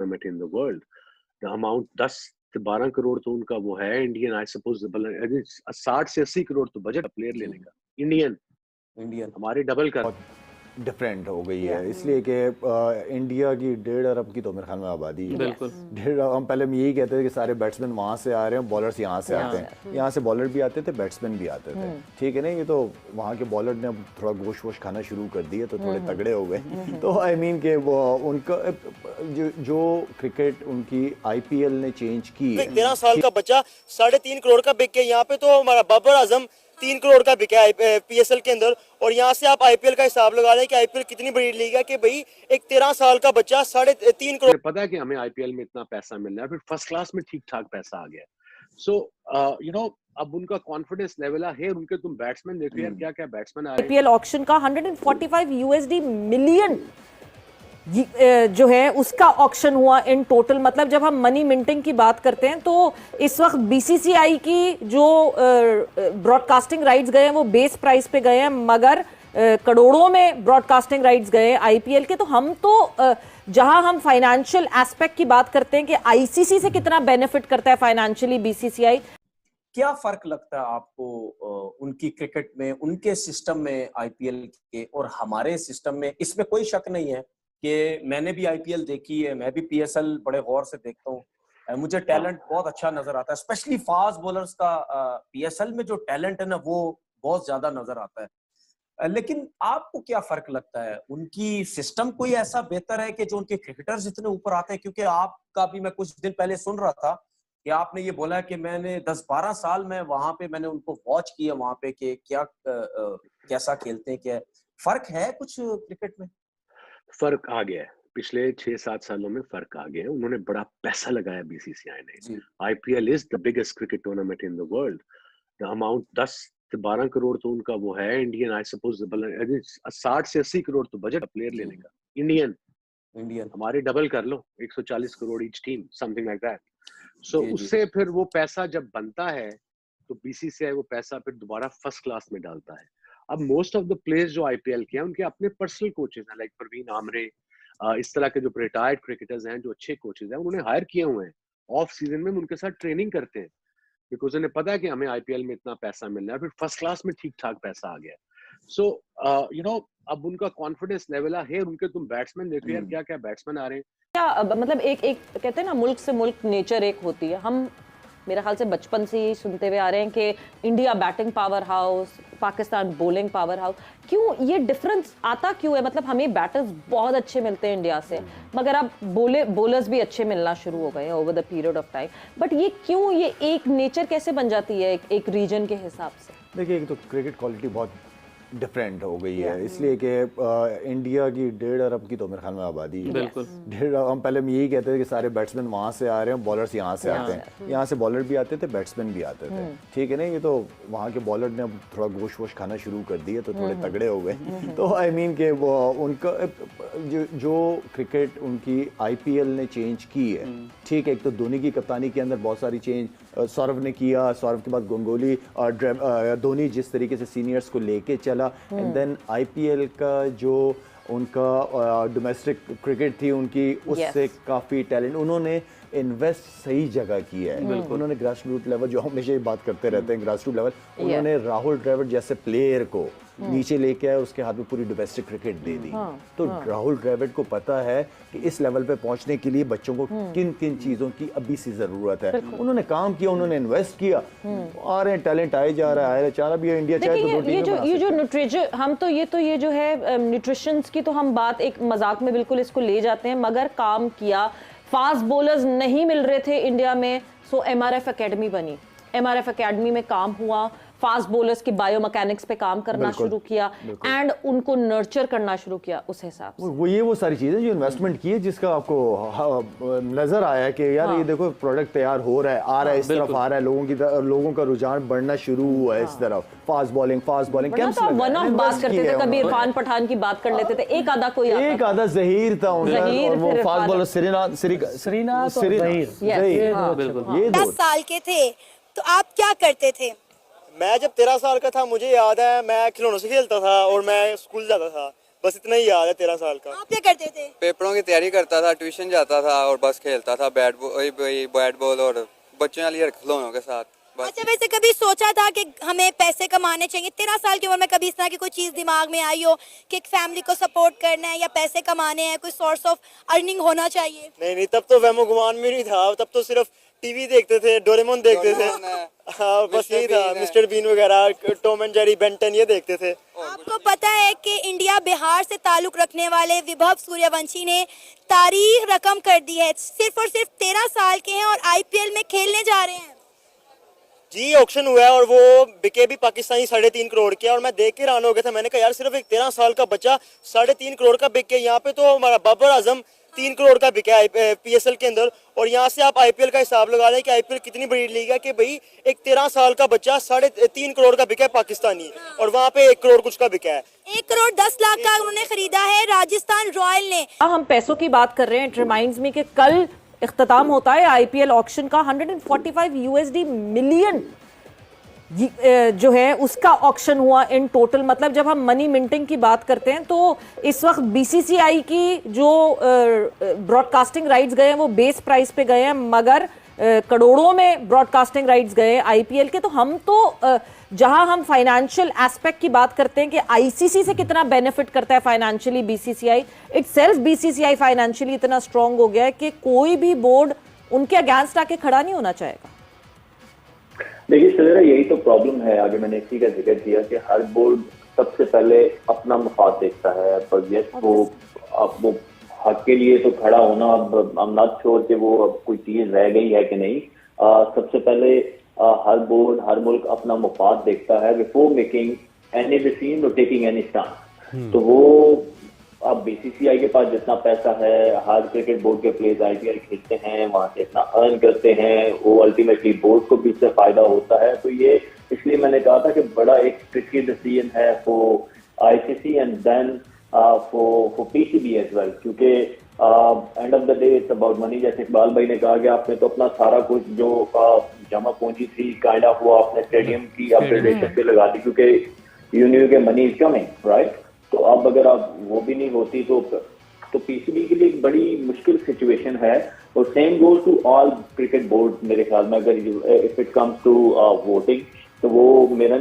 Tournament in the world. The amount 10 से 12 करोड़ तो उनका वो है इंडियन, आई सपोज 60 से 80 करोड़ तो बजट प्लेयर लेने का इंडियन हमारे डबल कर डिफरेंट हो गई है, इसलिए कि इंडिया की 1.5 अरब की तो मेरे ख्याल में आबादी है। बिल्कुल। 1.5 हम पहले हम यही कहते थे कि सारे बैट्समैन वहाँ से आ रहे हैं, बॉलर्स यहाँ से आते हैं, यहाँ से बॉलर भी आते थे, बैट्समैन भी आते थे, ठीक है ना। ये तो वहाँ के बॉलर ने अब थोड़ा गोश्त वोश खाना शुरू कर दिए तो थोड़े तगड़े हो गए। तो आई मीन के वो उनका जो क्रिकेट उनकी IPL ने चेंज की है। 13 साल का बच्चा 3.5 करोड़ का बिक के, यहाँ पे तो हमारा बाबर आजम 3 करोड़ का बिका है PSL के अंदर, और यहाँ से आप IPL का हिसाब लगा लें कि IPL कितनी बड़ी लीग है कि भाई एक 13 साल का बच्चा 3.5 करोड़। पता है कि हमें IPL में इतना पैसा मिल रहा है, फिर फर्स्ट क्लास में ठीक ठाक पैसा आ गया। सो यू नो अब उनका कॉन्फिडेंस लेवल है। उनके तुम बैट्समैन देखो यार, क्या क्या बैट्समैन आ रहे हैं। IPL ऑक्शन का 145 USD मिलियन जो है उसका ऑक्शन हुआ इन टोटल। मतलब जब हम मनी मिंटिंग की बात करते हैं तो इस वक्त BCCI की जो ब्रॉडकास्टिंग राइट्स गए हैं वो बेस प्राइस पे गए हैं, मगर करोड़ों में ब्रॉडकास्टिंग राइट्स गए IPL के। तो हम तो जहां हम फाइनेंशियल एस्पेक्ट की बात करते हैं कि ICC से कितना बेनिफिट करता है फाइनेंशियली BCCI, क्या फर्क लगता है आपको उनकी क्रिकेट में, उनके सिस्टम में IPL के और हमारे सिस्टम में? इसमें कोई शक नहीं है कि मैंने भी IPL देखी है, मैं भी PSL बड़े गौर से देखता हूँ, मुझे टैलेंट बहुत अच्छा नजर आता है, स्पेशली फास्ट बॉलर्स का PSL में जो टैलेंट है ना वो बहुत ज्यादा नजर आता है। लेकिन आपको क्या फर्क लगता है, उनकी सिस्टम कोई ऐसा बेहतर है कि जो उनके क्रिकेटर्स इतने ऊपर आते हैं? क्योंकि आपका भी मैं कुछ दिन पहले सुन रहा था कि आपने ये बोला कि मैंने 10-12 साल में वहां पे मैंने उनको वॉच किया वहां पे कि क्या कैसा खेलते हैं, क्या फर्क है कुछ क्रिकेट में? फर्क आ गया है, पिछले 6-7 सालों में फर्क आ गया है। उन्होंने बड़ा पैसा लगाया BCCI ने। IPL is the biggest cricket tournament in the world. The amount 10 से 12 करोड़ तो उनका वो है इंडियन, आई सपोज 60 से 80 करोड़ तो बजट प्लेयर लेने का इंडियन हमारे डबल कर लो, 140 crore each team, something like that. So उससे फिर वो पैसा जब बनता है तो BCCI वो पैसा फिर दोबारा फर्स्ट क्लास में डालता है। अब मोस्ट ऑफ द प्लेयर्स जो IPL के हैं उनके अपने पर्सनल कोचेस हैं, लाइक परवीन आमरे, इस तरह के जो रिटायर्ड क्रिकेटर्स हैं जो अच्छे कोचेस हैं, उन्होंने हायर किए हुए हैं। ऑफ सीजन में उनके साथ ट्रेनिंग करते हैं बिकॉज उन्हें पता है कि हमें IPL में इतना पैसा मिल रहा है, फिर फर्स्ट क्लास में ठीक ठाक पैसा आ गया। सो यू नो अब उनका कॉन्फिडेंस लेवल है। उनके तुम बैट्समैन देखो यार, क्या क्या बैट्समैन आ रहे हैं। क्या मतलब एक कहते हैं ना मुल्क से मुल्क नेचर एक होती है। हम मेरे ख्याल से बचपन से ही सुनते हुए आ रहे हैं कि India batting power house, Pakistan bowling power house. क्यों ये डिफरेंस आता क्यों है? मतलब हमें बैटर्स बहुत अच्छे मिलते हैं इंडिया से, मगर अब बॉलर्स भी अच्छे मिलना शुरू हो गए हैं over the period of time. But ये क्यों, ये एक नेचर कैसे बन जाती है एक रीजन के हिसाब से? देखिए, एक तो क्रिकेट क्वालिटी बहुत डिफरेंट हो गई है, इसलिए कि इंडिया की 1.5 अरब की तो मेरे ख्याल में आबादी है। बिल्कुल। 1.5 हम पहले हम यही कहते थे कि सारे बैट्समैन वहाँ से आ रहे हैं, बॉलर्स यहाँ से आते हैं, यहाँ से बॉलर भी आते थे, बैट्समैन भी आते थे, ठीक है ना। ये तो वहाँ के बॉलर ने अब थोड़ा गोश्त वोश खाना शुरू कर दिए तो थोड़े तगड़े हो गए। तो आई मीन के वो उनका जो क्रिकेट उनकी IPL ने चेंज की है, ठीक है। एक तो धोनी की कप्तानी के अंदर बहुत सारी चेंज सौरव ने किया, सौरव के बाद गंगोली और धोनी जिस तरीके से सीनियर्स को लेके चला, एंड देन IPL का जो उनका डोमेस्टिक क्रिकेट थी उनकी, उससे काफ़ी टैलेंट उन्होंने इन्वेस्ट सही जगह की है। उन्होंने ग्रास रूट लेवल, जो हमेशा ही बात करते रहते हैं ग्रास रूट लेवल, उन्होंने राहुल द्रविड़ जैसे प्लेयर को नीचे लेके आए, उसके हाथ में पूरी डोमेस्टिक क्रिकेट दे दी। तो राहुल द्रविड़ को पता है कि इस लेवल पे पहुंचने के लिए बच्चों को किन किन चीजों की अभी से जरूरत है। उन्होंने काम किया, उन्होंने इन्वेस्ट किया, आ रहे हैं, टैलेंट आए जा रहा है, चाह रहा भी है इंडिया चाहे तो ये जो न्यूट्रिशन, हम तो ये जो है न्यूट्रिशंस की तो हम बात एक मजाक में बिल्कुल इसको ले जाते हैं, मगर काम किया। फास्ट बॉलर्स नहीं मिल रहे थे इंडिया में, सो MRF एकेडमी बनी। MRF एकेडमी में काम हुआ, फास्ट बॉलर्स की बायोमैकेनिक्स पे काम करना शुरू किया एंड उनको नर्चर करना शुरू किया उस हिसाब से। वो सारी चीजें जो इन्वेस्टमेंट की है, जिसका आपको नजर आया कि यार ये देखो प्रोडक्ट तैयार हो रहा है, आ रहा है, इस तरफ आ रहा है, लोगों का रुझान बढ़ना शुरू हुआ है इस तरफ। फास्ट बॉलिंग तो वन ऑफ बात करते थे, कभी इरफान पठान की बात कर लेते थे, एक आधा जहीर था उनका, वो फास्ट बॉलर श्रीनाथ ये 10 साल के थे तो आप क्या करते थे? मैं जब 13 साल का था, मुझे याद है मैं खिलौनों से खेलता था और मैं स्कूल जाता था। बस इतना ही याद है 13 साल का। आप क्या करते थे? पेपरों की तैयारी करता था, ट्यूशन जाता था और बस खेलता था बैट बॉल और बच्चों वाली खिलौनों के साथ बस। अच्छा, वैसे कभी सोचा था कि हमें पैसे कमाने चाहिए? 13 साल की उम्र में कभी इस तरह की कोई चीज दिमाग में आई हो कि एक फैमिली को सपोर्ट करना है या पैसे कमाने हैं, कोई सोर्स ऑफ अर्निंग होना चाहिए? नहीं, तब तो वैमो गुमान में नहीं था, तब तो सिर्फ टीवी देखते थे, डोरेमोन देखते थे। हाँ, बस यही था, मिस्टर बीन वगैरह, टॉम एंड जेरी, बेंटन, ये देखते थे। आपको पता है कि इंडिया बिहार से ताल्लुक रखने वाले विभव सूर्यवंशी ने तारीख रकम कर दी है, सिर्फ और सिर्फ 13 साल के हैं और आईपीएल में खेलने जा रहे हैं। जी, ऑक्शन हुआ है और वो बिके भी पाकिस्तानी 3.5 करोड़ के, और मैं देख के हैरान हो गया था। मैंने कहा यार, सिर्फ एक 13 साल का बच्चा 3.5 करोड़ का बिक के, यहाँ पे तो हमारा बाबर आजम 3 करोड़ का बिका है पीएसएल के अंदर। और यहाँ से आप आईपीएल का हिसाब लगा लें कि आईपीएल कितनी बड़ी लीग है कि भाई एक 13 साल का बच्चा 3.5 करोड़ का बिका है पाकिस्तानी, और वहाँ पे 1 करोड़ कुछ का बिका है। 1 करोड़ 10 लाख का उन्होंने खरीदा है राजस्थान रॉयल ने। हम पैसों की बात कर रहे हैं, इट रिमाइंड्स मी कि कल इख्तिताम होता है आईपीएल ऑक्शन का। 145 यूएसडी मिलियन जो है उसका ऑक्शन हुआ इन टोटल। मतलब जब हम मनी मिंटिंग की बात करते हैं तो इस वक्त बीसीसीआई की जो ब्रॉडकास्टिंग राइट्स गए हैं वो बेस प्राइस पे गए हैं, मगर करोड़ों में ब्रॉडकास्टिंग राइट्स गए हैं आईपीएल के। तो हम तो जहां हम फाइनेंशियल एस्पेक्ट की बात करते हैं कि आईसीसी से कितना बेनिफिट करता है financially BCCI, itself BCCI financially इतना स्ट्रांग हो गया है कि कोई भी बोर्ड उनके अगेंस्ट आके खड़ा नहीं होना चाहेगा। देखिए सवेरा, यही तो प्रॉब्लम है। आगे मैंने इसी का जिक्र किया कि हर बोर्ड सबसे पहले अपना मफाद देखता है, पर यस वो हक के लिए तो खड़ा होना, अब हम नॉट श्योर कि वो अब कोई चीज रह गई है कि नहीं। सबसे पहले हर बोर्ड, हर मुल्क अपना मफाद देखता है बिफोर मेकिंग एनी डिसीजन और टेकिंग एनी स्टैंड। तो वो अब बीसीसीआई के पास जितना पैसा है, हर क्रिकेट बोर्ड के प्लेयर्स आईपीएल खेलते हैं, वहां से इतना अर्न करते हैं, वो अल्टीमेटली बोर्ड को भी इससे फायदा होता है। तो ये इसलिए मैंने कहा था कि बड़ा एक ट्रिकी डिसीजन है for ICC and then for PCB as well, क्योंकि end of the day it's about money. जैसे इकबाल भाई ने कहा कि आपने तो अपना सारा कुछ जो जमा पूंजी थी काइंड ऑफ वो आपने स्टेडियम की अपग्रेडेशन पे लगा दी, क्योंकि यू न्यू के मनी इज कमिंग, राइट। तो अब अगर आप वो भी नहीं होती तो पीसीबी के लिए एक बड़ी मुश्किल सिचुएशन है। और same goes to all cricket board मेरे ख्याल में, अगर if it comes to voting, तो वो मेरा